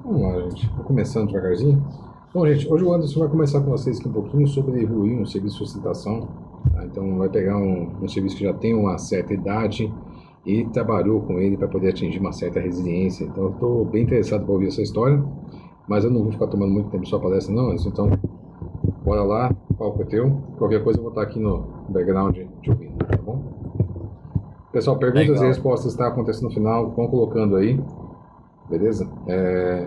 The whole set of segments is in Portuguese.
Vamos lá, gente. Vou começando devagarzinho. Bom, gente, hoje o Anderson vai começar com vocês aqui um pouquinho sobre evoluir um serviço de sustentação. Tá? Então, vai pegar um serviço que já tem uma certa idade e trabalhou com ele para poder atingir uma certa resiliência. Então, eu estou bem interessado para ouvir essa história, mas eu não vou ficar tomando muito tempo de sua palestra, não, Anderson. Então, bora lá, o palco é teu. Qualquer coisa eu vou estar aqui no background te ouvindo, tá bom? Pessoal, perguntas e Legal, respostas está acontecendo no final, vão colocando aí, beleza?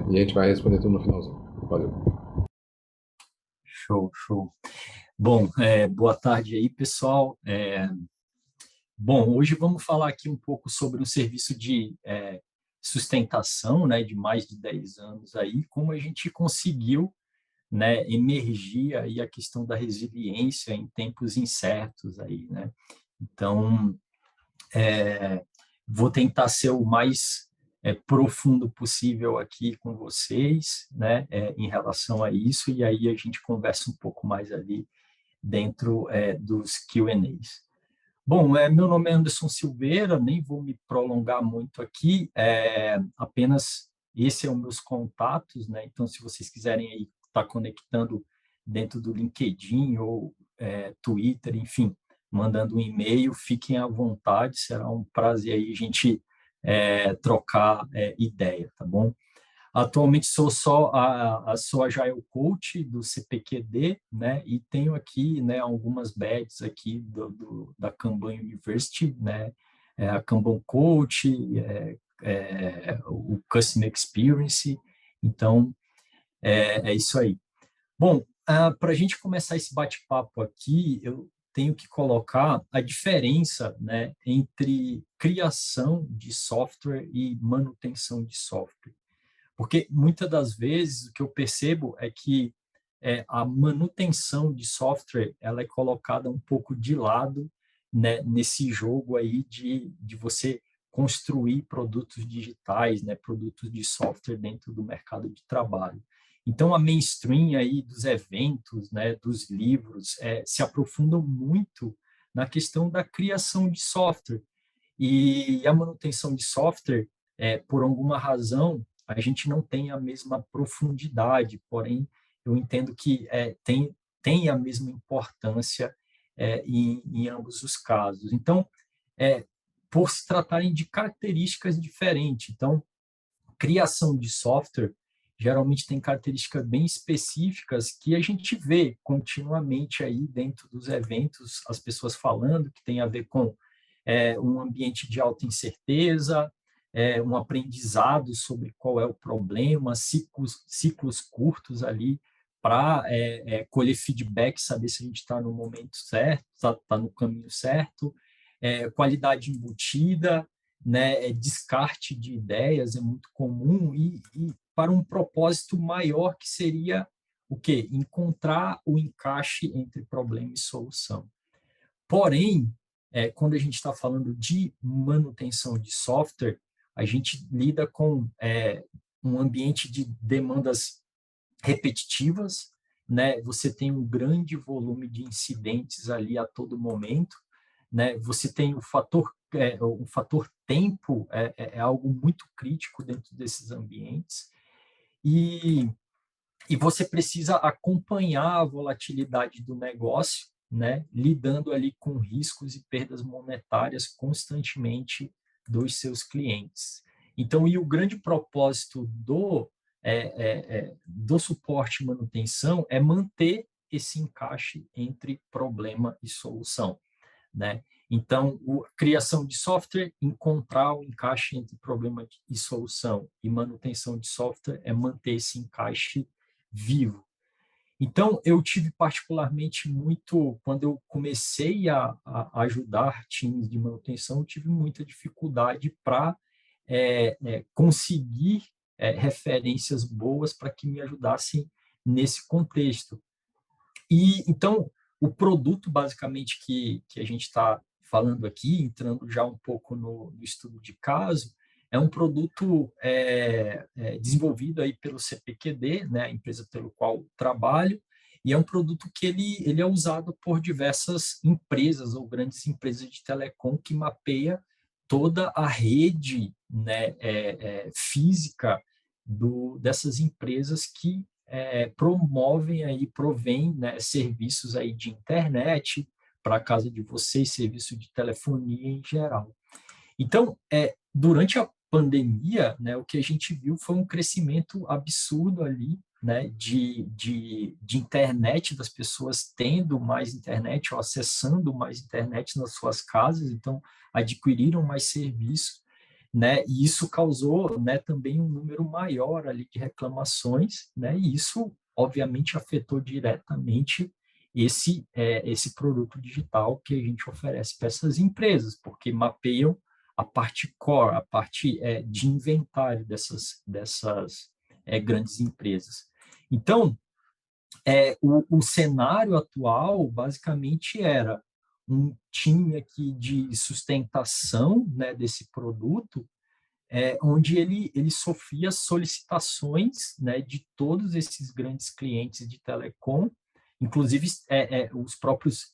E a gente vai responder tudo no finalzinho. Valeu. show, show. Bom, boa tarde aí, pessoal. Bom, hoje vamos falar aqui um pouco sobre um serviço de sustentação, né, de mais de 10 anos aí, como a gente conseguiu, né, emergir aí a questão da resiliência em tempos incertos aí, né? Então, vou tentar ser o mais profundo possível aqui com vocês, né, em relação a isso, e aí a gente conversa um pouco mais ali dentro dos Q&As. Bom, meu nome é Anderson Silveira, nem vou me prolongar muito aqui, apenas esse é os meus contatos, né? Então, se vocês quiserem aí estar conectando dentro do LinkedIn ou Twitter, enfim, mandando um e-mail, fiquem à vontade, será um prazer aí a gente trocar ideia, tá bom? Atualmente sou Agile Coach do CPQD, né, e tenho aqui, né, algumas badges aqui da Kanban University, né, a Kanban Coach, o Customer Experience, então é isso aí. Bom, para a gente começar esse bate-papo aqui, eu tenho que colocar a diferença, né, entre criação de software e manutenção de software. Porque muitas das vezes o que eu percebo é que a manutenção de software ela é colocada um pouco de lado, né, nesse jogo aí de você construir produtos digitais, né, produtos de software dentro do mercado de trabalho. Então, a mainstream aí dos eventos, né, dos livros, se aprofundam muito na questão da criação de software. E a manutenção de software, por alguma razão, a gente não tem a mesma profundidade, porém, eu entendo que tem a mesma importância em ambos os casos. Então, é, por se tratarem de características diferentes. Então, criação de software geralmente tem características bem específicas que a gente vê continuamente aí dentro dos eventos, as pessoas falando que tem a ver com um ambiente de alta incerteza, um aprendizado sobre qual é o problema, ciclos curtos ali para colher feedback, saber se a gente está no momento certo, está no caminho certo, qualidade embutida, né, descarte de ideias é muito comum e para um propósito maior que seria o quê? Encontrar o encaixe entre problema e solução. Porém, quando a gente está falando de manutenção de software, a gente lida com um ambiente de demandas repetitivas, né? Você tem um grande volume de incidentes ali a todo momento, né? Você tem o fator tempo é algo muito crítico dentro desses ambientes e você precisa acompanhar a volatilidade do negócio, né, lidando ali com riscos e perdas monetárias constantemente dos seus clientes. Então, e o grande propósito do suporte e manutenção é manter esse encaixe entre problema e solução, né? Então, a criação de software, encontrar o encaixe entre problema e solução, e manutenção de software é manter esse encaixe vivo. Então, eu tive particularmente muito, quando eu comecei a ajudar times de manutenção, eu tive muita dificuldade para conseguir referências boas para que me ajudassem nesse contexto. E então, o produto basicamente que a gente está falando aqui, entrando já um pouco no estudo de caso, é um produto desenvolvido aí pelo CPQD, né, a empresa pelo qual trabalho, e é um produto que ele é usado por diversas empresas ou grandes empresas de telecom que mapeia toda a rede, né, física dessas empresas que promovem aí, provêm, né, serviços aí de internet para a casa de vocês, serviço de telefonia em geral. Então, durante a pandemia, né, o que a gente viu foi um crescimento absurdo ali, né, de internet, das pessoas tendo mais internet ou acessando mais internet nas suas casas, então adquiriram mais serviços, né, e isso causou, né, também um número maior ali de reclamações, né, e isso obviamente afetou diretamente esse produto digital que a gente oferece para essas empresas, porque mapeiam a parte core, a parte de inventário dessas grandes empresas. Então, o cenário atual basicamente era um time aqui de sustentação, né, desse produto, onde ele sofria solicitações, né, de todos esses grandes clientes de telecom, inclusive os próprios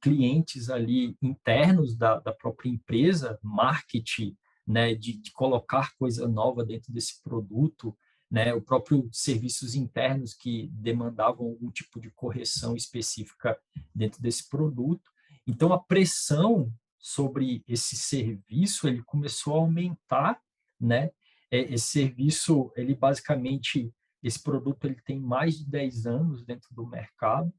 clientes ali internos da própria empresa, marketing, né, de colocar coisa nova dentro desse produto, né, o próprio serviços internos que demandavam algum tipo de correção específica dentro desse produto. Então, a pressão sobre esse serviço, ele começou a aumentar, né? Esse serviço, ele basicamente, esse produto ele tem mais de 10 anos dentro do mercado.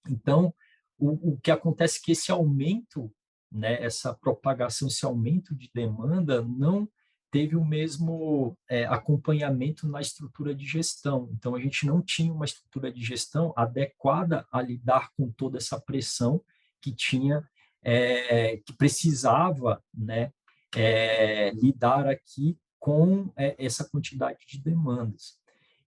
Então, o que acontece é que esse aumento, né, essa propagação, esse aumento de demanda não teve o mesmo acompanhamento na estrutura de gestão. Então, a gente não tinha uma estrutura de gestão adequada a lidar com toda essa pressão que tinha, que precisava, né, lidar aqui com essa quantidade de demandas.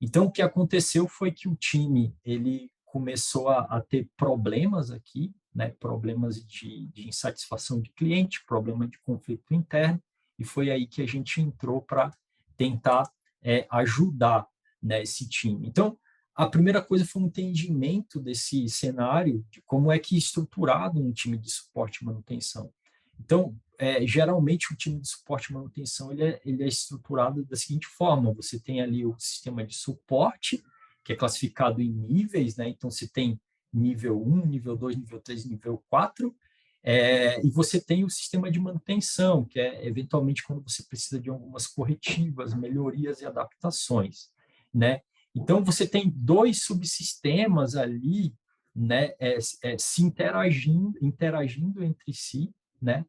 Então, o que aconteceu foi que o time ele começou a ter problemas aqui, né, problemas de insatisfação de cliente, problema de conflito interno, e foi aí que a gente entrou para tentar ajudar, né, esse time. Então, a primeira coisa foi um entendimento desse cenário, de como é que é estruturado um time de suporte e manutenção. Então, geralmente o time de suporte e manutenção ele é estruturado da seguinte forma: você tem ali o sistema de suporte, que é classificado em níveis, né? Então, você tem nível 1, nível 2, nível 3, nível 4, e você tem o sistema de manutenção, que é eventualmente quando você precisa de algumas corretivas, melhorias e adaptações, né? Então, você tem dois subsistemas ali, né, se interagindo entre si, né,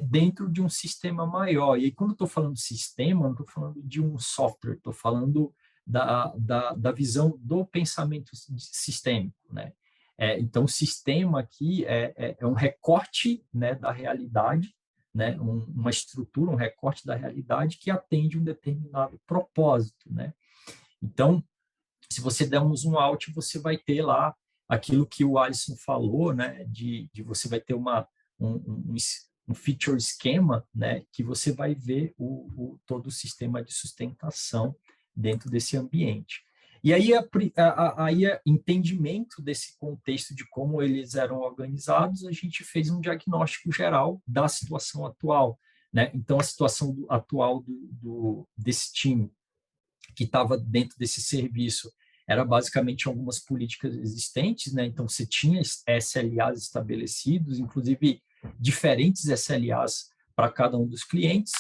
dentro de um sistema maior. E aí, quando eu estou falando sistema, não estou falando de um software, estou falando da visão do pensamento sistêmico, né? Então, o sistema aqui é um recorte, né, da realidade, né, uma estrutura, um recorte da realidade que atende um determinado propósito, né? Então, se você der um zoom out, você vai ter lá aquilo que o Alisson falou, né, de você vai ter um feature esquema, né, que você vai ver todo o sistema de sustentação dentro desse ambiente. E aí, entendimento desse contexto de como eles eram organizados, a gente fez um diagnóstico geral da situação atual, né? Então, a situação atual desse time que estava dentro desse serviço era basicamente algumas políticas existentes, né? Então, você tinha SLAs estabelecidos, inclusive diferentes SLAs para cada um dos clientes,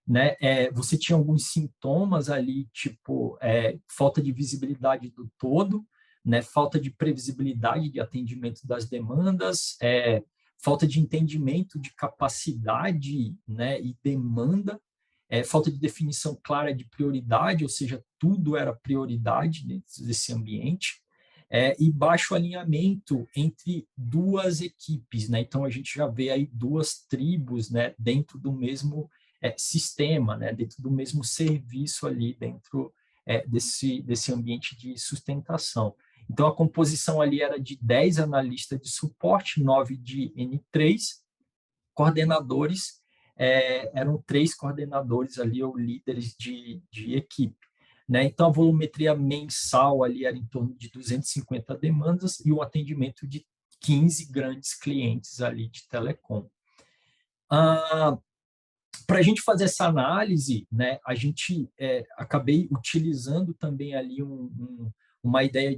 né? Você tinha alguns sintomas ali, tipo falta de visibilidade do todo, né? Falta de previsibilidade de atendimento das demandas, falta de entendimento de capacidade, né, e demanda, falta de definição clara de prioridade, ou seja, tudo era prioridade dentro desse ambiente, e baixo alinhamento entre duas equipes, né? Então, a gente já vê aí duas tribos, né, dentro do mesmo sistema, né, dentro do mesmo serviço ali, dentro desse ambiente de sustentação. Então, a composição ali era de 10 analistas de suporte, 9 de N3, coordenadores, eram 3 coordenadores ali, ou líderes de equipe, né? Então, a volumetria mensal ali era em torno de 250 demandas e o atendimento de 15 grandes clientes ali de telecom. Para a gente fazer essa análise, né, a gente acabei utilizando também ali uma ideia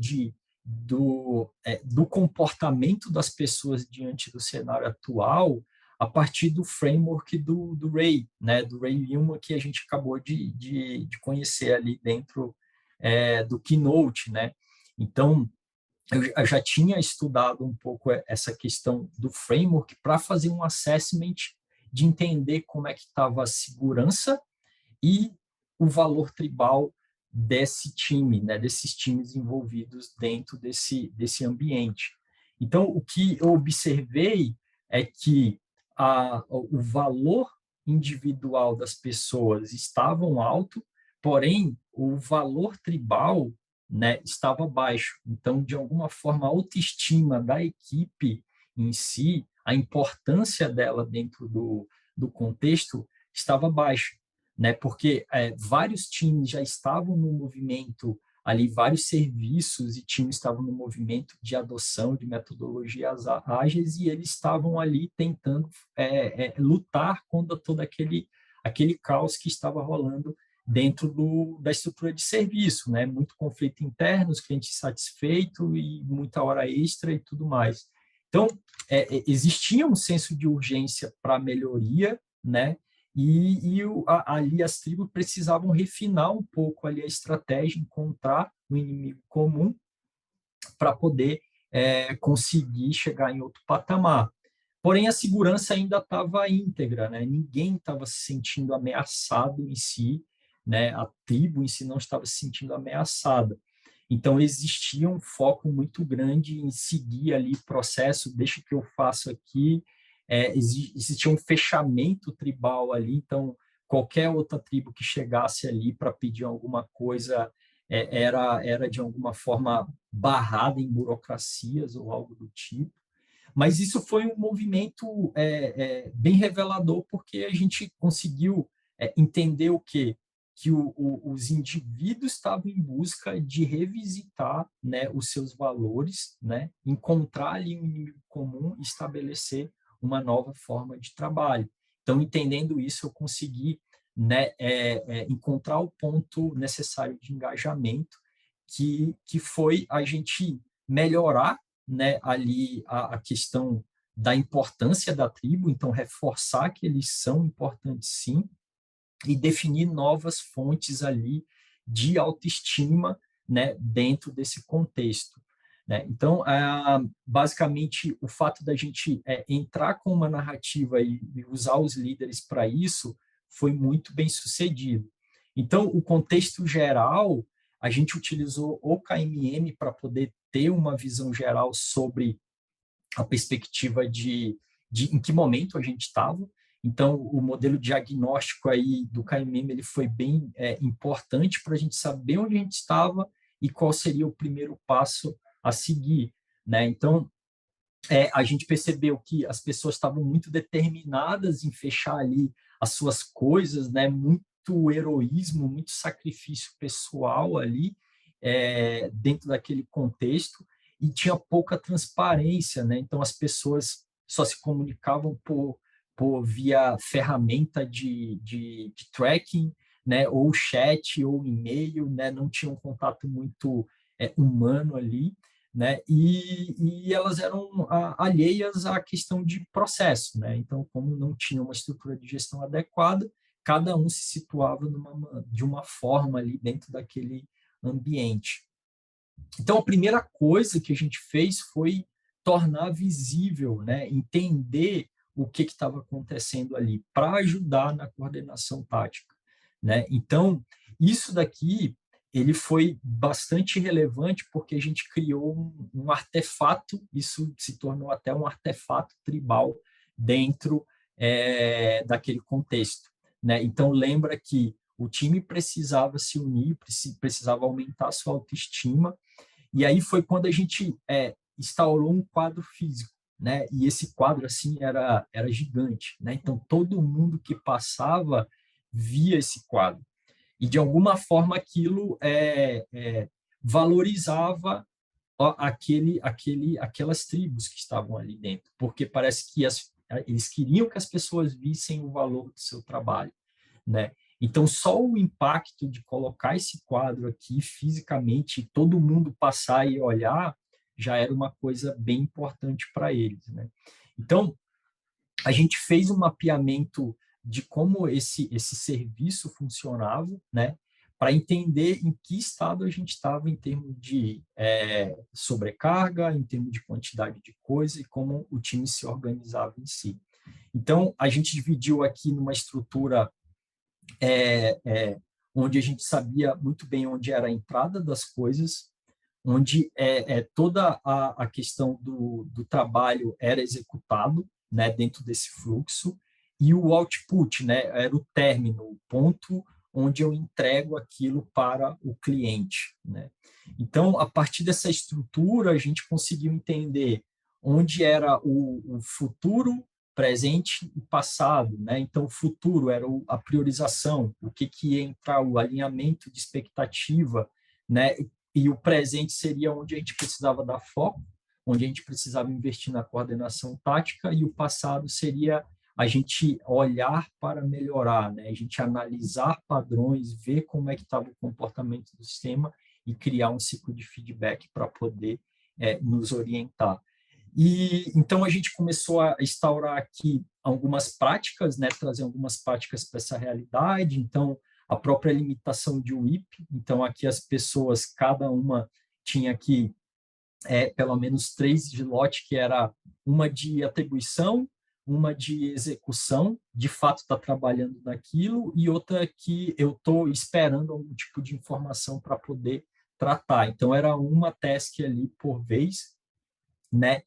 do comportamento das pessoas diante do cenário atual a partir do framework do Ray, né, do Ray Newman, que a gente acabou de conhecer ali dentro do Keynote, né? Então, eu já tinha estudado um pouco essa questão do framework para fazer um assessment de entender como é que estava a segurança e o valor tribal desse time, né, desses times envolvidos dentro desse ambiente. Então, o que eu observei é que o valor individual das pessoas estavam alto, porém, o valor tribal, né, estava baixo. Então, de alguma forma, a autoestima da equipe em si, a importância dela dentro do contexto estava baixa, né? Porque vários times já estavam no movimento ali, vários serviços e times estavam no movimento de adoção de metodologias ágeis e eles estavam ali tentando lutar contra todo aquele caos que estava rolando dentro da estrutura de serviço, né? Muito conflito interno, os clientes insatisfeitos e muita hora extra e tudo mais. Então, existia um senso de urgência para melhoria, né? Ali as tribos precisavam refinar um pouco ali a estratégia, encontrar um inimigo comum para poder conseguir chegar em outro patamar. Porém, a segurança ainda estava íntegra, né? Ninguém estava se sentindo ameaçado em si, né? A tribo em si não estava se sentindo ameaçada. Então, existia um foco muito grande em seguir ali o processo, deixa que eu faço aqui. Existia um fechamento tribal ali, então, qualquer outra tribo que chegasse ali para pedir alguma coisa era, de alguma forma, barrada em burocracias ou algo do tipo. Mas isso foi um movimento bem revelador, porque a gente conseguiu entender o quê? Que os indivíduos estavam em busca de revisitar, né, os seus valores, né, encontrar ali um inimigo comum e estabelecer uma nova forma de trabalho. Então, entendendo isso, eu consegui, né, encontrar o ponto necessário de engajamento, que foi a gente melhorar, né, ali a questão da importância da tribo, então reforçar que eles são importantes sim, e definir novas fontes ali de autoestima, né, dentro desse contexto. Né? Então, basicamente, o fato da gente entrar com uma narrativa e usar os líderes para isso foi muito bem sucedido. Então, o contexto geral, a gente utilizou o KMM para poder ter uma visão geral sobre a perspectiva de em que momento a gente estava. Então, o modelo diagnóstico aí do KMM ele foi bem importante para a gente saber onde a gente estava e qual seria o primeiro passo a seguir. Né? Então, a gente percebeu que as pessoas estavam muito determinadas em fechar ali as suas coisas, né? Muito heroísmo, muito sacrifício pessoal ali dentro daquele contexto e tinha pouca transparência, né? Então as pessoas só se comunicavam por via ferramenta de tracking, né? Ou chat ou e-mail, né? Não tinha um contato muito humano ali, né? E elas eram alheias à questão de processo, né? Então, como não tinha uma estrutura de gestão adequada, cada um se situava de uma forma ali dentro daquele ambiente. Então, a primeira coisa que a gente fez foi tornar visível, né? Entender o que estava acontecendo ali, para ajudar na coordenação tática. Né? Então, isso daqui ele foi bastante relevante porque a gente criou um artefato, isso se tornou até um artefato tribal dentro daquele contexto. Né? Então, lembra que o time precisava se unir, precisava aumentar a sua autoestima, e aí foi quando a gente instaurou um quadro físico, né? E esse quadro assim era gigante, né? Então todo mundo que passava via esse quadro e de alguma forma aquilo valorizava aquelas tribos que estavam ali dentro, porque parece que eles queriam que as pessoas vissem o valor do seu trabalho, né? Então, só o impacto de colocar esse quadro aqui fisicamente, todo mundo passar e olhar, já era uma coisa bem importante para eles, né? Então, a gente fez um mapeamento de como esse serviço funcionava, né? Para entender em que estado a gente estava em termos de sobrecarga, em termos de quantidade de coisa e como o time se organizava em si. Então, a gente dividiu aqui numa estrutura onde a gente sabia muito bem onde era a entrada das coisas, onde toda a questão do trabalho era executado, né, dentro desse fluxo, e o output, né, era o término, o ponto onde eu entrego aquilo para o cliente, né? Então, a partir dessa estrutura, a gente conseguiu entender onde era o futuro, presente e passado, né? Então, o futuro era a priorização, o que ia entrar, o alinhamento de expectativa, né? E o presente seria onde a gente precisava dar foco, onde a gente precisava investir na coordenação tática, e o passado seria a gente olhar para melhorar, né? A gente analisar padrões, ver como é que estava o comportamento do sistema e criar um ciclo de feedback para poder nos orientar. E então a gente começou a instaurar aqui algumas práticas, né? Trazer algumas práticas para essa realidade. Então, a própria limitação de WIP. Então, aqui as pessoas, cada uma tinha aqui pelo menos 3 de lote, que era uma de atribuição, uma de execução, de fato está trabalhando naquilo, e outra que eu estou esperando algum tipo de informação para poder tratar. Então, era uma task ali por vez, né?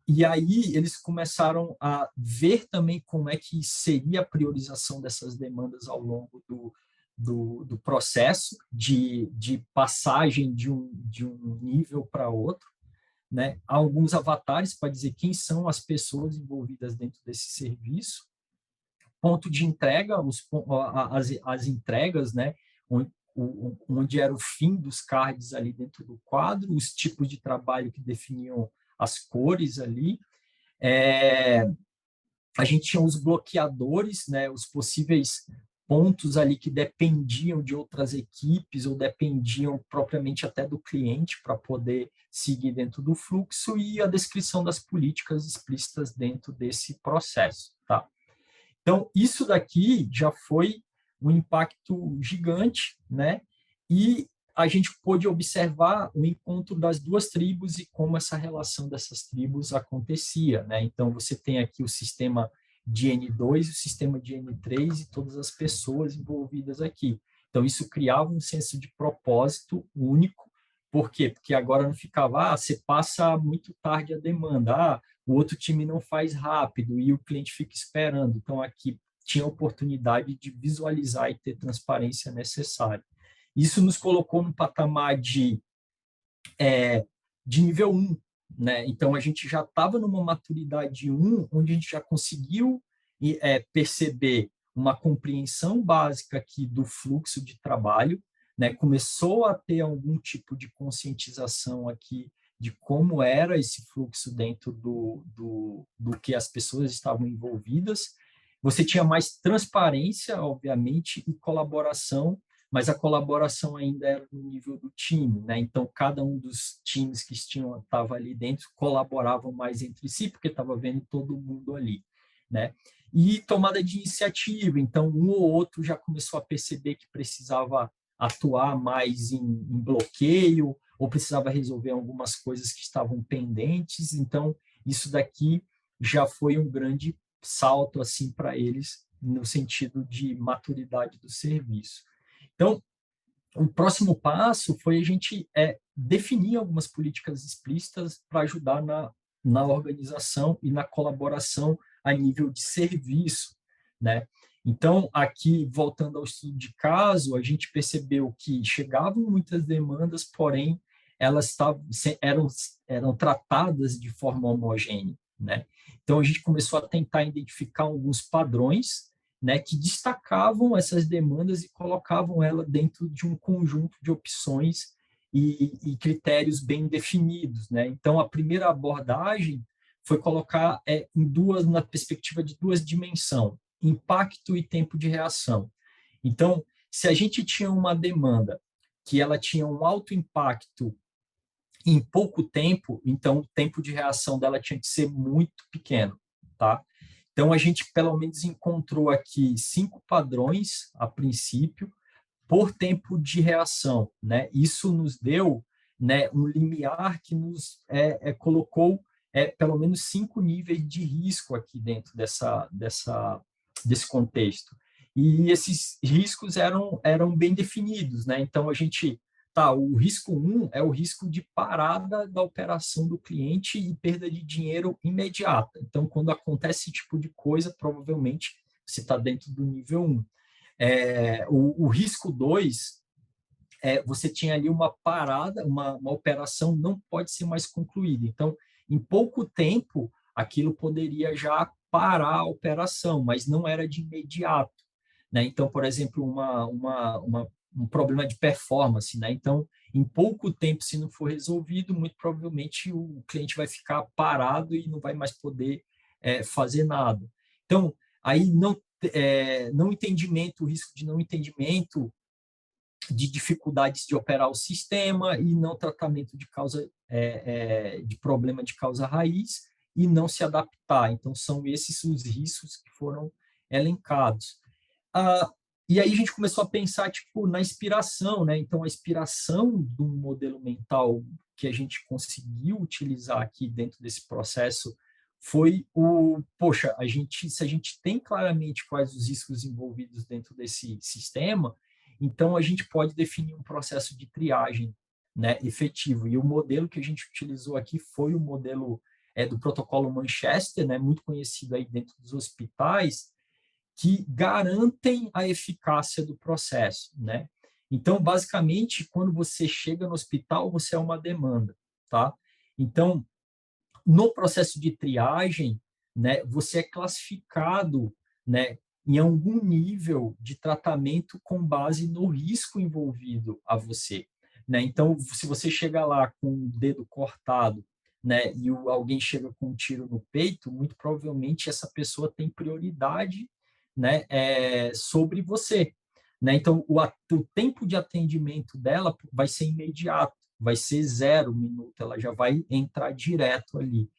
E aí eles começaram a ver também como é que seria a priorização dessas demandas ao longo do processo de passagem de um nível para outro, né? Há alguns avatares para dizer quem são as pessoas envolvidas dentro desse serviço, ponto de entrega, as entregas, né? Onde era o fim dos cards ali dentro do quadro, os tipos de trabalho que definiam as cores ali. A gente tinha os bloqueadores, né, os possíveis pontos ali que dependiam de outras equipes ou dependiam propriamente até do cliente para poder seguir dentro do fluxo, e a descrição das políticas explícitas dentro desse processo, tá? Então, isso daqui já foi um impacto gigante, né? E a gente pôde observar o encontro das duas tribos e como essa relação dessas tribos acontecia, né? Então, você tem aqui o sistema de N2, o sistema de N3 e todas as pessoas envolvidas aqui. Então, isso criava um senso de propósito único. Por quê? Porque agora não ficava, você passa muito tarde a demanda, o outro time não faz rápido e o cliente fica esperando. Então, aqui tinha a oportunidade de visualizar e ter transparência necessária. Isso nos colocou no patamar de nível 1, né? Então, a gente já estava numa maturidade 1, onde a gente já conseguiu perceber uma compreensão básica aqui do fluxo de trabalho, né? Começou a ter algum tipo de conscientização aqui de como era esse fluxo dentro do que as pessoas estavam envolvidas. Você tinha mais transparência, obviamente, e colaboração, mas a colaboração ainda era no nível do time, né? Então, cada um dos times que estava ali dentro colaboravam mais entre si, porque estava vendo todo mundo ali, né? E tomada de iniciativa, então, um ou outro já começou a perceber que precisava atuar mais em bloqueio, ou precisava resolver algumas coisas que estavam pendentes. Então, isso daqui já foi um grande salto assim para eles no sentido de maturidade do serviço. Então, o próximo passo foi a gente definir algumas políticas explícitas para ajudar na organização e na colaboração a nível de serviço, né? Então, aqui, voltando ao estudo de caso, a gente percebeu que chegavam muitas demandas, porém, elas eram tratadas de forma homogênea, né? Então, a gente começou a tentar identificar alguns padrões, né, que destacavam essas demandas e colocavam ela dentro de um conjunto de opções e critérios bem definidos, né? Então, a primeira abordagem foi colocar na perspectiva de duas dimensões, impacto e tempo de reação. Então, se a gente tinha uma demanda que ela tinha um alto impacto em pouco tempo, então o tempo de reação dela tinha que ser muito pequeno, tá? Então, a gente pelo menos encontrou aqui 5 padrões, a princípio, por tempo de reação, né? Isso nos deu, né, um limiar que nos colocou pelo menos 5 níveis de risco aqui dentro desse contexto. E esses riscos eram bem definidos, né? Então, o risco 1 é o risco de parada da operação do cliente e perda de dinheiro imediata. Então, quando acontece esse tipo de coisa, provavelmente você está dentro do nível 1. O risco 2 você tinha ali uma parada, uma operação não pode ser mais concluída. Então, em pouco tempo, aquilo poderia já parar a operação, mas não era de imediato, né? Então, por exemplo, um problema de performance, né? Então, em pouco tempo, se não for resolvido, muito provavelmente o cliente vai ficar parado e não vai mais poder fazer nada. Então, aí não entendimento, o risco de não entendimento, de dificuldades de operar o sistema e não tratamento de causa de problema de causa raiz e não se adaptar. Então, são esses os riscos que foram elencados. E aí a gente começou a pensar tipo, na inspiração, né? Então, a inspiração do modelo mental que a gente conseguiu utilizar aqui dentro desse processo foi poxa, se a gente tem claramente quais os riscos envolvidos dentro desse sistema, então a gente pode definir um processo de triagem, né, efetivo. E o modelo que a gente utilizou aqui foi o modelo do protocolo Manchester, né, muito conhecido aí dentro dos hospitais, que garantem a eficácia do processo, né? Então, basicamente, quando você chega no hospital, você é uma demanda, tá? Então, no processo de triagem, né, você é classificado, né, em algum nível de tratamento com base no risco envolvido a você, né? Então, se você chega lá com o dedo cortado, né, e alguém chega com um tiro no peito, muito provavelmente essa pessoa tem prioridade, né, sobre você, né? Então, o tempo de atendimento dela vai ser imediato, vai ser 0 minuto, ela já vai entrar direto ali.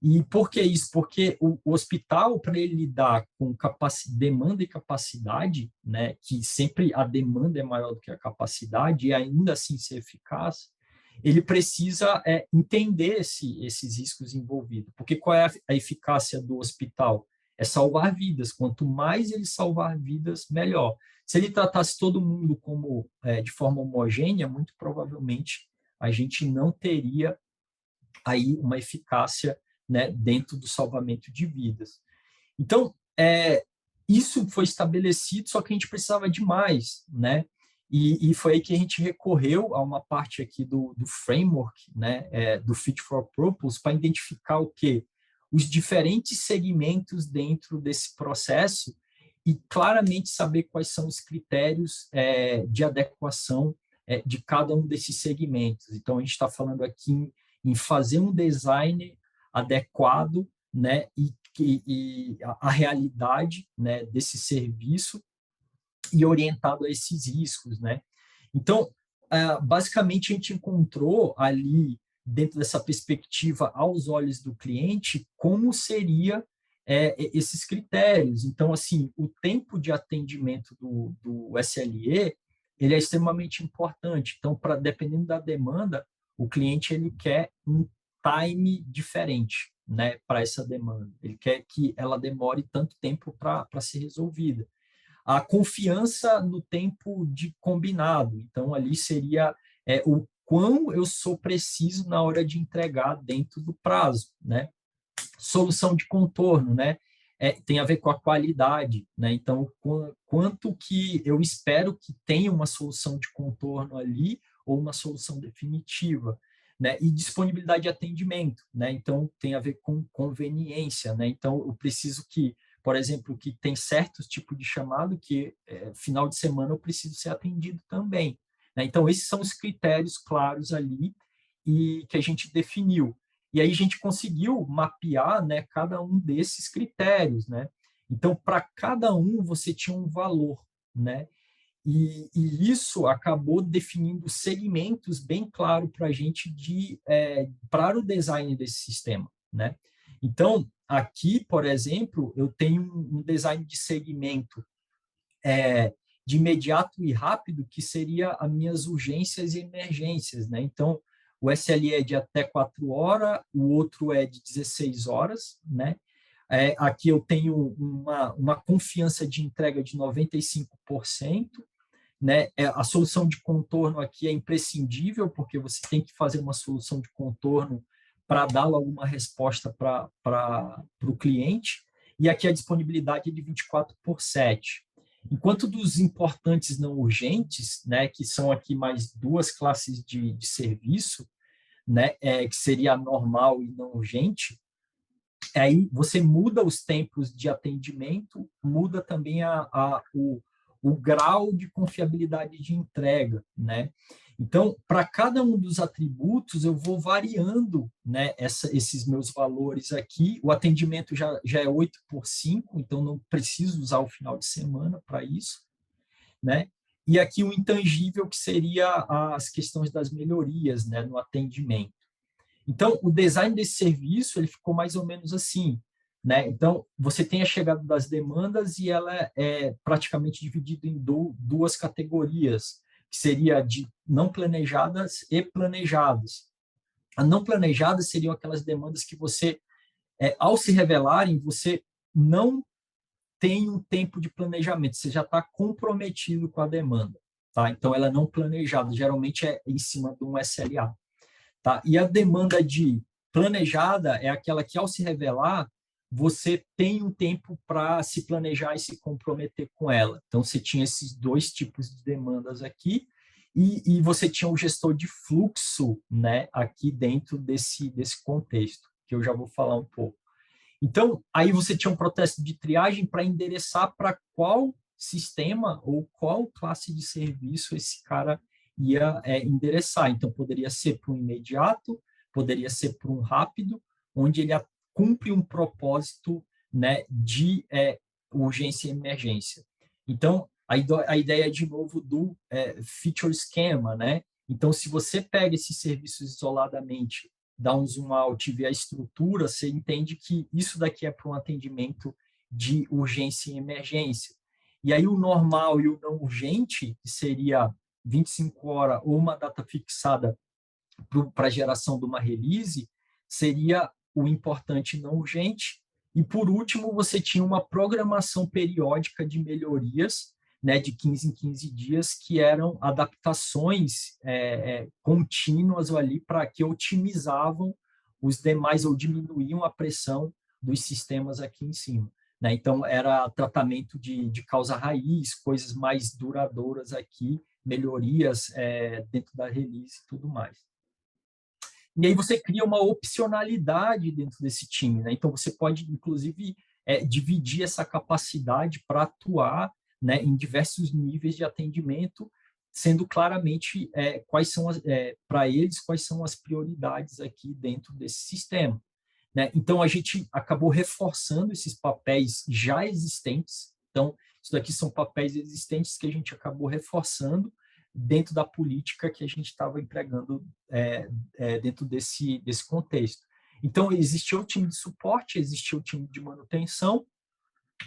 E por que isso? Porque o hospital, para ele lidar com demanda e capacidade, né, que sempre a demanda é maior do que a capacidade, e ainda assim ser eficaz, ele precisa entender esses riscos envolvidos. Porque qual é a eficácia do hospital? É salvar vidas. Quanto mais ele salvar vidas, melhor. Se ele tratasse todo mundo como de forma homogênea, muito provavelmente a gente não teria aí uma eficácia, né, dentro do salvamento de vidas. Então, isso foi estabelecido, só que a gente precisava de mais, né? E foi aí que a gente recorreu a uma parte aqui do framework, né, do Fit for Purpose, para identificar o quê? Os diferentes segmentos dentro desse processo e claramente saber quais são os critérios de adequação de cada um desses segmentos. Então, a gente está falando aqui em fazer um design adequado, né, e a realidade, né, desse serviço e orientado a esses riscos, né? Então, basicamente a gente encontrou ali dentro dessa perspectiva aos olhos do cliente como seria esses critérios. Então, assim, o tempo de atendimento do SLE ele é extremamente importante. Então, dependendo da demanda, o cliente ele quer um time diferente, né, para essa demanda. Ele quer que ela demore tanto tempo para ser resolvida. A confiança no tempo de combinado. Então, ali seria o quão eu sou preciso na hora de entregar dentro do prazo, né? Solução de contorno, né? Tem a ver com a qualidade, né? Então, quanto que eu espero que tenha uma solução de contorno ali ou uma solução definitiva, né? E disponibilidade de atendimento, né? Então, tem a ver com conveniência, né? Então, eu preciso que, por exemplo, que tem certos tipos de chamado que final de semana eu preciso ser atendido também, né? Então, esses são os critérios claros ali e que a gente definiu. E aí a gente conseguiu mapear, né, cada um desses critérios, né? Então, para cada um, você tinha um valor, né? E isso acabou definindo segmentos bem claros para a gente para o design desse sistema, né? Então, aqui, por exemplo, eu tenho um design de segmento de imediato e rápido, que seria as minhas urgências e emergências, né? Então, o SLE é de até 4 horas, o outro é de 16 horas, né? Aqui eu tenho uma confiança de entrega de 95%, né? A solução de contorno aqui é imprescindível, porque você tem que fazer uma solução de contorno para dar logo uma resposta para o cliente, e aqui a disponibilidade é de 24/7. Enquanto dos importantes não urgentes, né, que são aqui mais duas classes de serviço, né, que seria normal e não urgente, aí você muda os tempos de atendimento, muda também o grau de confiabilidade de entrega, né? Então, para cada um dos atributos, eu vou variando, né, esses meus valores aqui. O atendimento já é 8/5, então não preciso usar o final de semana para isso, né? E aqui o intangível, que seria as questões das melhorias, né, no atendimento. Então, o design desse serviço ele ficou mais ou menos assim, né? Então, você tem a chegada das demandas e ela é praticamente dividida em duas categorias, que seria de não planejadas e planejadas. As não planejadas seriam aquelas demandas que você, ao se revelarem, você não tem um tempo de planejamento, você já está comprometido com a demanda, tá? Então, ela é não planejada, geralmente é em cima de um SLA. Tá? E a demanda de planejada é aquela que, ao se revelar, você tem um tempo para se planejar e se comprometer com ela. Então, você tinha esses dois tipos de demandas aqui, e você tinha o gestor de fluxo, né, aqui dentro desse contexto, que eu já vou falar um pouco. Então, aí você tinha um processo de triagem para endereçar para qual sistema ou qual classe de serviço esse cara ia endereçar. Então, poderia ser para um imediato, poderia ser para um rápido, onde ele cumpre um propósito, né, de urgência e emergência. Então, a ideia, de novo, do feature schema, né? Então, se você pega esses serviços isoladamente, dá um zoom out e vê a estrutura, você entende que isso daqui é para um atendimento de urgência e emergência. E aí o normal e o não urgente, que seria 25 horas ou uma data fixada para a geração de uma release, seria o importante e não urgente. E, por último, você tinha uma programação periódica de melhorias, né, de 15 em 15 dias, que eram adaptações contínuas ali para que otimizavam os demais ou diminuíam a pressão dos sistemas aqui em cima. Né? Então, era tratamento de causa raiz, coisas mais duradouras aqui, melhorias dentro da release e tudo mais. E aí você cria uma opcionalidade dentro desse time, né? Então você pode, inclusive, dividir essa capacidade para atuar, né, em diversos níveis de atendimento, sendo claramente quais são para eles quais são as prioridades aqui dentro desse sistema, né? Então a gente acabou reforçando esses papéis já existentes. Então isso daqui são papéis existentes que a gente acabou reforçando dentro da política que a gente estava empregando dentro desse contexto. Então, existia o time de suporte, existia o time de manutenção,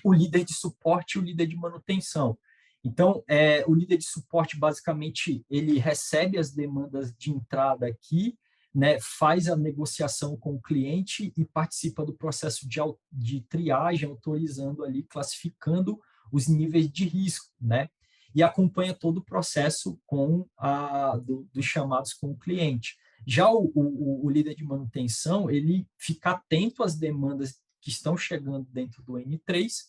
o líder de suporte e o líder de manutenção. Então, o líder de suporte, basicamente, ele recebe as demandas de entrada aqui, né, faz a negociação com o cliente e participa do processo de triagem, autorizando ali, classificando os níveis de risco, né? E acompanha todo o processo dos chamados com o cliente. Já o líder de manutenção, ele fica atento às demandas que estão chegando dentro do N3,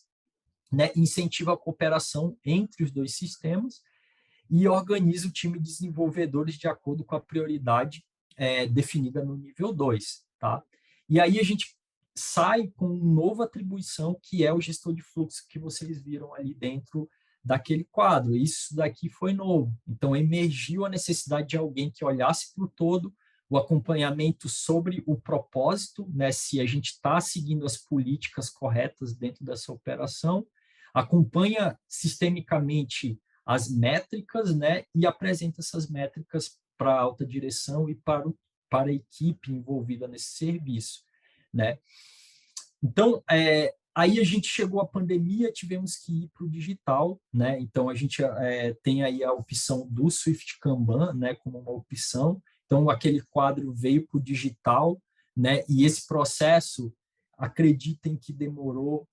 né, incentiva a cooperação entre os dois sistemas e organiza o time de desenvolvedores de acordo com a prioridade definida no nível 2. Tá? E aí a gente sai com uma nova atribuição, que é o gestor de fluxo que vocês viram ali dentro daquele quadro. Isso daqui foi novo. Então, emergiu a necessidade de alguém que olhasse para o todo, o acompanhamento sobre o propósito, né, se a gente está seguindo as políticas corretas dentro dessa operação, acompanha sistemicamente as métricas, né, e apresenta essas métricas para a alta direção e para a equipe envolvida nesse serviço, né? Então, aí a gente chegou à pandemia, tivemos que ir para o digital, né? Então, a gente tem aí a opção do Swift Kanban, né, como uma opção. Então, aquele quadro veio para o digital, né? E esse processo, acreditem que demorou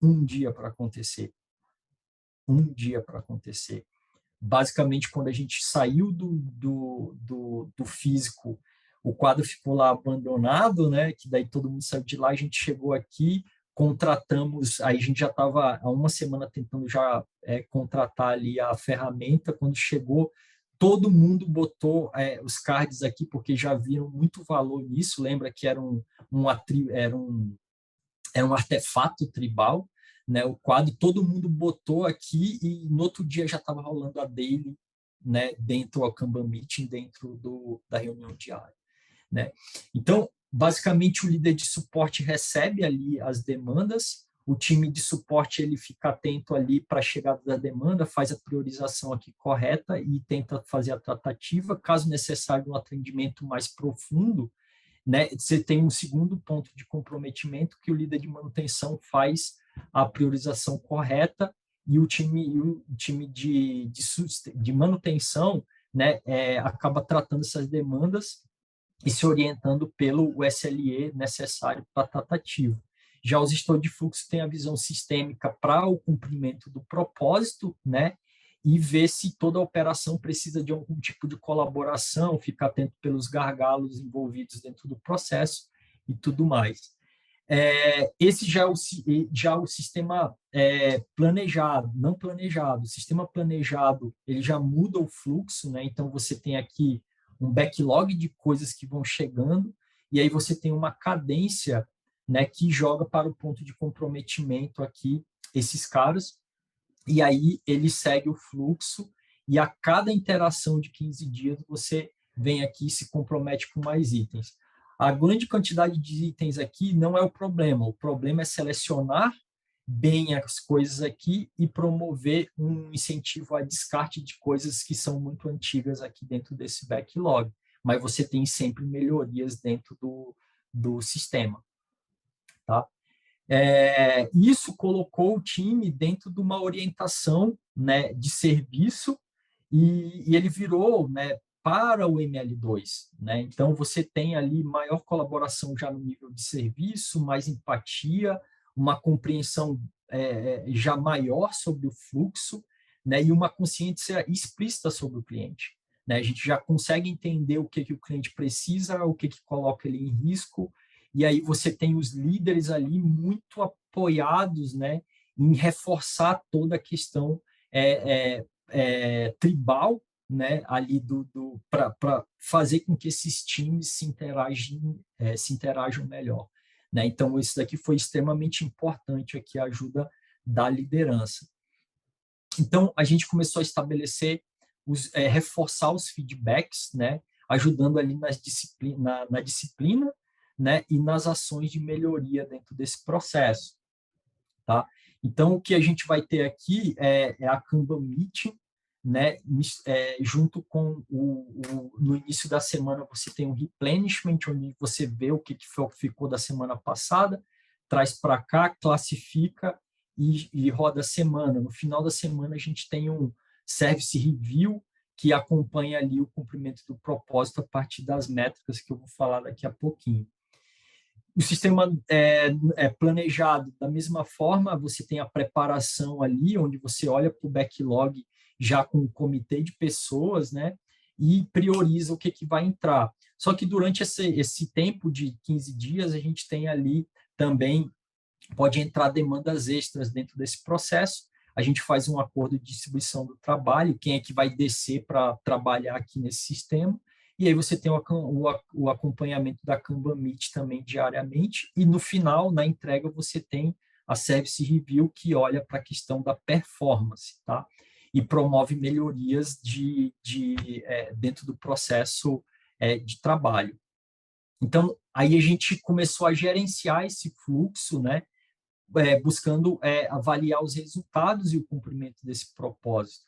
um dia para acontecer. Um dia para acontecer. Basicamente, quando a gente saiu do físico, o quadro ficou lá abandonado, né? Que daí todo mundo saiu de lá, a gente chegou aqui, contratamos, aí a gente já estava há uma semana tentando já contratar ali a ferramenta, quando chegou, todo mundo botou os cards aqui, porque já viram muito valor nisso, lembra que era um artefato tribal, né? O quadro todo mundo botou aqui e no outro dia já estava rolando a daily, né? Dentro do Kanban Meeting, dentro da reunião diária, né? Então, basicamente, o líder de suporte recebe ali as demandas, o time de suporte ele fica atento ali para a chegada da demanda, faz a priorização aqui correta e tenta fazer a tratativa. Caso necessário, um atendimento mais profundo, né, você tem um segundo ponto de comprometimento que o líder de manutenção faz a priorização correta e o time de manutenção, né, acaba tratando essas demandas e se orientando pelo SLE necessário para a tratativa. Já os gestores de fluxo têm a visão sistêmica para o cumprimento do propósito, né, e ver se toda a operação precisa de algum tipo de colaboração, ficar atento pelos gargalos envolvidos dentro do processo e tudo mais. Esse já é o sistema planejado, não planejado. O sistema planejado, ele já muda o fluxo, né? Então, você tem aqui um backlog de coisas que vão chegando, e aí você tem uma cadência, né, que joga para o ponto de comprometimento aqui esses caras, e aí ele segue o fluxo, e a cada interação de 15 dias você vem aqui e se compromete com mais itens. A grande quantidade de itens aqui não é o problema é selecionar bem as coisas aqui e promover um incentivo a descarte de coisas que são muito antigas aqui dentro desse backlog, mas você tem sempre melhorias dentro do sistema, tá? Isso colocou o time dentro de uma orientação, né, de serviço e ele virou, né, para o ML2, né? Então você tem ali maior colaboração já no nível de serviço, mais empatia, uma compreensão já maior sobre o fluxo, né, e uma consciência explícita sobre o cliente, né? A gente já consegue entender o que o cliente precisa, o que coloca ele em risco, e aí você tem os líderes ali muito apoiados, né, em reforçar toda a questão tribal, né, ali para fazer com que esses times se interajam melhor, né? Então isso daqui foi extremamente importante aqui, a ajuda da liderança. Então a gente começou a estabelecer reforçar os feedbacks, né, ajudando ali na disciplina, né, e nas ações de melhoria dentro desse processo, tá? Então o que a gente vai ter aqui é a Kanban Meeting, né, junto com no início da semana você tem um replenishment, onde você vê o que ficou da semana passada, traz para cá, classifica e roda a semana. No final da semana a gente tem um service review que acompanha ali o cumprimento do propósito a partir das métricas que eu vou falar daqui a pouquinho. O sistema é planejado da mesma forma, você tem a preparação ali, onde você olha para o backlog já com um comitê de pessoas, né, e prioriza o que vai entrar. Só que durante esse tempo de 15 dias, a gente tem ali também, pode entrar demandas extras dentro desse processo, a gente faz um acordo de distribuição do trabalho, quem é que vai descer para trabalhar aqui nesse sistema, e aí você tem o acompanhamento da Kanban Meet também diariamente, e no final, na entrega, você tem a Service Review, que olha para a questão da performance, tá? E promove melhorias dentro do processo de trabalho. Então, aí a gente começou a gerenciar esse fluxo, né, buscando avaliar os resultados e o cumprimento desse propósito.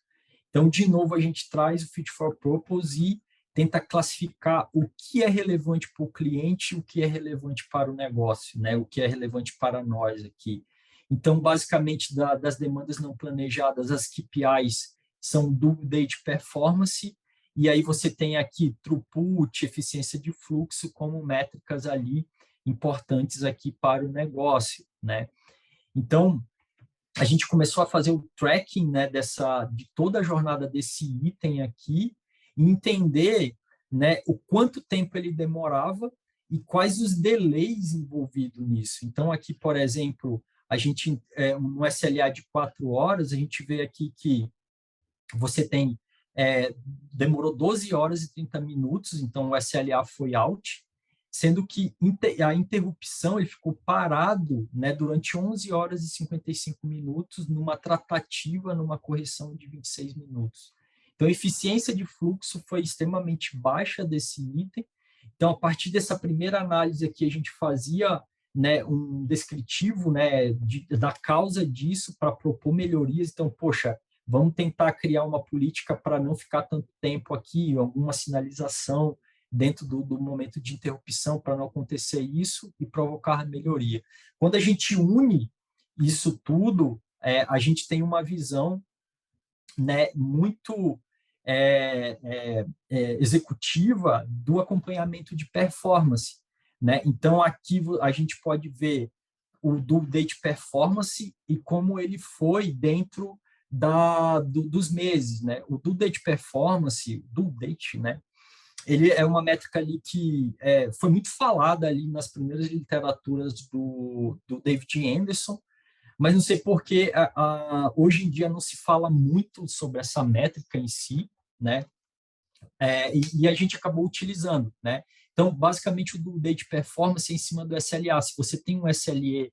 Então, de novo, a gente traz o Fit for Purpose e tenta classificar o que é relevante para o cliente, o que é relevante para o negócio, né? O que é relevante para nós aqui. Então, basicamente, das demandas não planejadas, as KPIs são due date performance, e aí você tem aqui throughput, eficiência de fluxo como métricas ali importantes aqui para o negócio, né? Então, a gente começou a fazer o tracking, né, de toda a jornada desse item aqui e entender, né, o quanto tempo ele demorava e quais os delays envolvidos nisso. Então, aqui, por exemplo, a gente, no SLA de 4 horas, a gente vê aqui que você tem, demorou 12 horas e 30 minutos, então o SLA foi out, sendo que a interrupção ele ficou parado, né, durante 11 horas e 55 minutos numa tratativa, numa correção de 26 minutos. Então, a eficiência de fluxo foi extremamente baixa desse item. Então, a partir dessa primeira análise aqui, a gente fazia, né, um descritivo, né, da causa disso para propor melhorias. Então, poxa, vamos tentar criar uma política para não ficar tanto tempo aqui, alguma sinalização dentro do momento de interrupção para não acontecer isso e provocar melhoria. Quando a gente une isso tudo, a gente tem uma visão, né, muito executiva do acompanhamento de performance, né? Então, aqui a gente pode ver o due date performance e como ele foi dentro dos meses, né? O due date performance, due date, né? Ele é uma métrica ali que foi muito falada ali nas primeiras literaturas do David Anderson, mas não sei por que hoje em dia não se fala muito sobre essa métrica em si, né? E a gente acabou utilizando, né? Então, basicamente, o due date performance é em cima do SLA. Se você tem um SLE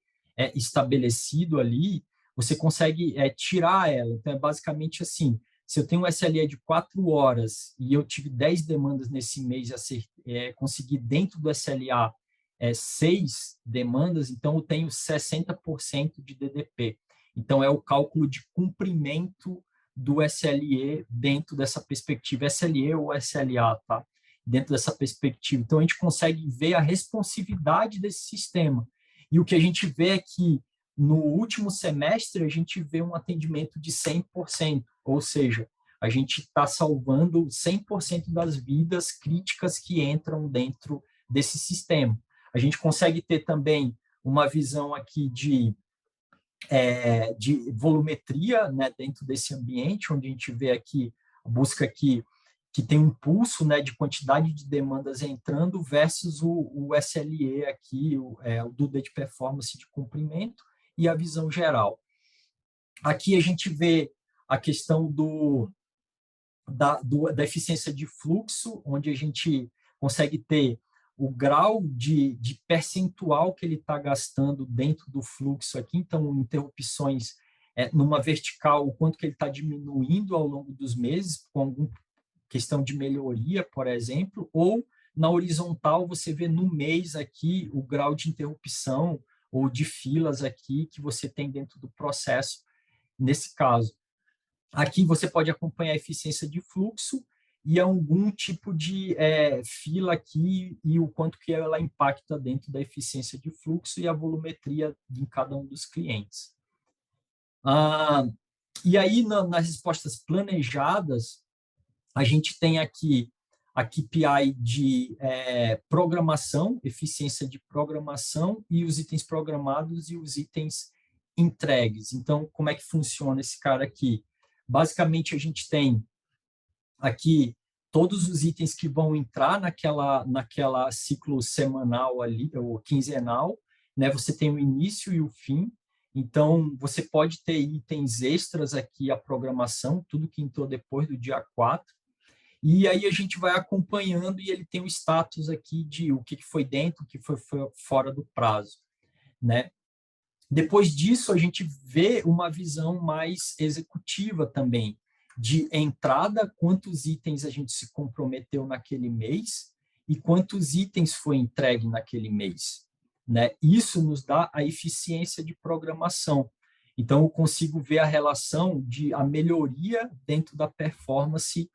estabelecido ali, você consegue tirar ela. Então, é basicamente assim, se eu tenho um SLE de 4 horas e eu tive 10 demandas nesse mês e consegui dentro do SLA 6 demandas, então eu tenho 60% de DDP. Então, é o cálculo de cumprimento do SLE dentro dessa perspectiva, SLE ou SLA, tá? Dentro dessa perspectiva. Então, a gente consegue ver a responsividade desse sistema. E o que a gente vê é que, no último semestre, a gente vê um atendimento de 100%, ou seja, a gente está salvando 100% das vidas críticas que entram dentro desse sistema. A gente consegue ter também uma visão aqui de volumetria, né, dentro desse ambiente, onde a gente vê aqui a busca aqui que tem um pulso, né, de quantidade de demandas entrando versus o SLE aqui, o due date performance de cumprimento e a visão geral. Aqui a gente vê a questão da eficiência de fluxo, onde a gente consegue ter o grau de percentual que ele está gastando dentro do fluxo aqui, então interrupções numa vertical, o quanto que ele está diminuindo ao longo dos meses, com alguma questão de melhoria, por exemplo, ou na horizontal você vê no mês aqui o grau de interrupção ou de filas aqui que você tem dentro do processo, nesse caso. Aqui você pode acompanhar a eficiência de fluxo e algum tipo de fila aqui e o quanto que ela impacta dentro da eficiência de fluxo e a volumetria em cada um dos clientes. E aí, nas respostas planejadas, a gente tem aqui a KPI de programação, eficiência de programação e os itens programados e os itens entregues. Então, como é que funciona esse cara aqui? Basicamente, a gente tem aqui todos os itens que vão entrar naquela ciclo semanal ali, ou quinzenal, né? Você tem o início e o fim. Então, você pode ter itens extras aqui, a programação, tudo que entrou depois do dia 4. E aí a gente vai acompanhando e ele tem o status aqui de o que foi dentro, o que foi fora do prazo, né? Depois disso, a gente vê uma visão mais executiva também, de entrada, quantos itens a gente se comprometeu naquele mês, e quantos itens foi entregue naquele mês, né? Isso nos dá a eficiência de programação. Então, eu consigo ver a relação de a melhoria dentro da performance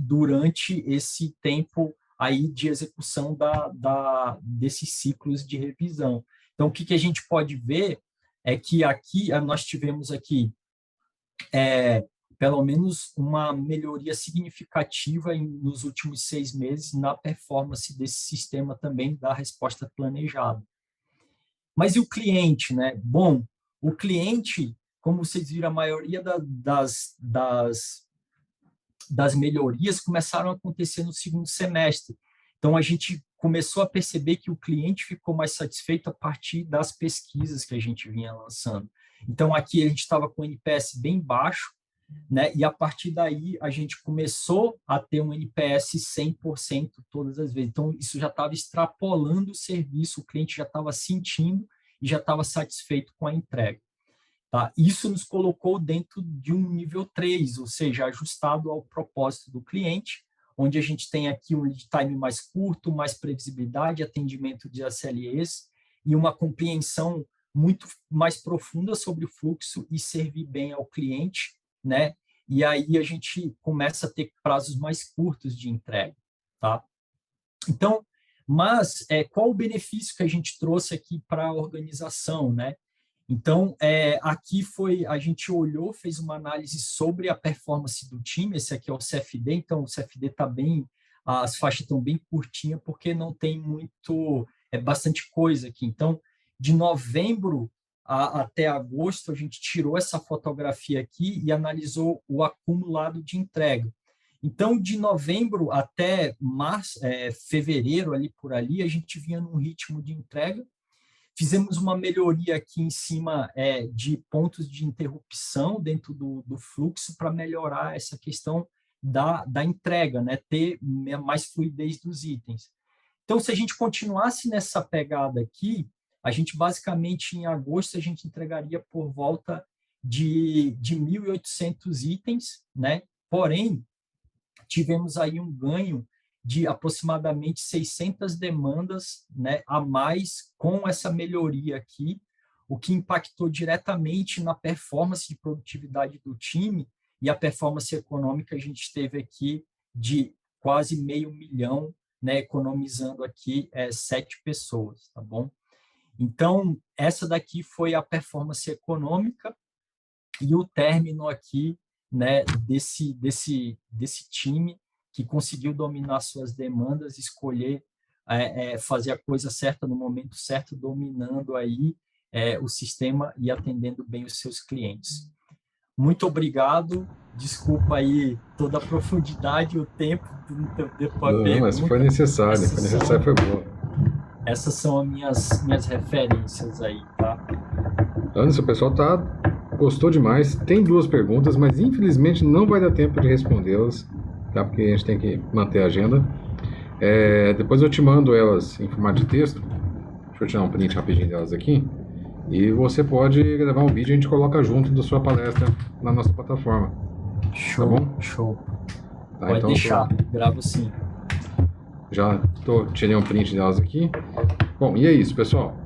durante esse tempo aí de execução desses ciclos de revisão. Então, o que a gente pode ver é que aqui nós tivemos aqui pelo menos uma melhoria significativa nos últimos 6 meses na performance desse sistema também da resposta planejada. Mas e o cliente, né? Bom, o cliente, como vocês viram, a maioria das melhorias começaram a acontecer no segundo semestre. Então, a gente começou a perceber que o cliente ficou mais satisfeito a partir das pesquisas que a gente vinha lançando. Então, aqui a gente estava com o NPS bem baixo, né? E a partir daí a gente começou a ter um NPS 100% todas as vezes. Então, isso já estava extrapolando o serviço, o cliente já estava sentindo e já estava satisfeito com a entrega. Tá? Isso nos colocou dentro de um nível 3, ou seja, ajustado ao propósito do cliente, onde a gente tem aqui um lead time mais curto, mais previsibilidade, atendimento de SLEs e uma compreensão muito mais profunda sobre o fluxo e servir bem ao cliente, né? E aí a gente começa a ter prazos mais curtos de entrega, tá? Então, mas qual o benefício que a gente trouxe aqui para a organização, né? Então, aqui a gente olhou, fez uma análise sobre a performance do time, esse aqui é o CFD, então o CFD está bem, as faixas estão bem curtinhas, porque não tem bastante coisa aqui. Então, de novembro até agosto, a gente tirou essa fotografia aqui e analisou o acumulado de entrega. Então, de novembro até fevereiro, ali por ali, a gente vinha num ritmo de entrega. Fizemos uma melhoria aqui em cima de pontos de interrupção dentro do fluxo para melhorar essa questão da entrega, né? Ter mais fluidez dos itens. Então, se a gente continuasse nessa pegada aqui, a gente basicamente em agosto a gente entregaria por volta de 1.800 itens, né? Porém, tivemos aí um ganho de aproximadamente 600 demandas, né, a mais com essa melhoria aqui, o que impactou diretamente na performance de produtividade do time e a performance econômica a gente teve aqui de quase 500 mil, né, economizando aqui 7 pessoas, tá bom? Então, essa daqui foi a performance econômica e o término aqui, né, desse time que conseguiu dominar suas demandas, escolher fazer a coisa certa no momento certo, dominando aí o sistema e atendendo bem os seus clientes. Muito obrigado, desculpa aí toda a profundidade e o tempo do pergunta. Não, mas foi necessário, foi boa. Essas são as minhas referências aí, tá? Anderson, o pessoal gostou demais. Tem 2 perguntas, mas infelizmente não vai dar tempo de respondê-las, tá? Porque a gente tem que manter a agenda. Depois eu te mando elas em formato de texto. Deixa eu tirar um print rapidinho delas aqui. E você pode gravar um vídeo e a gente coloca junto da sua palestra na nossa plataforma. Show, tá bom? Show. Tá, pode então deixar, gravo sim. Já tirei um print delas aqui. Bom, e é isso, pessoal.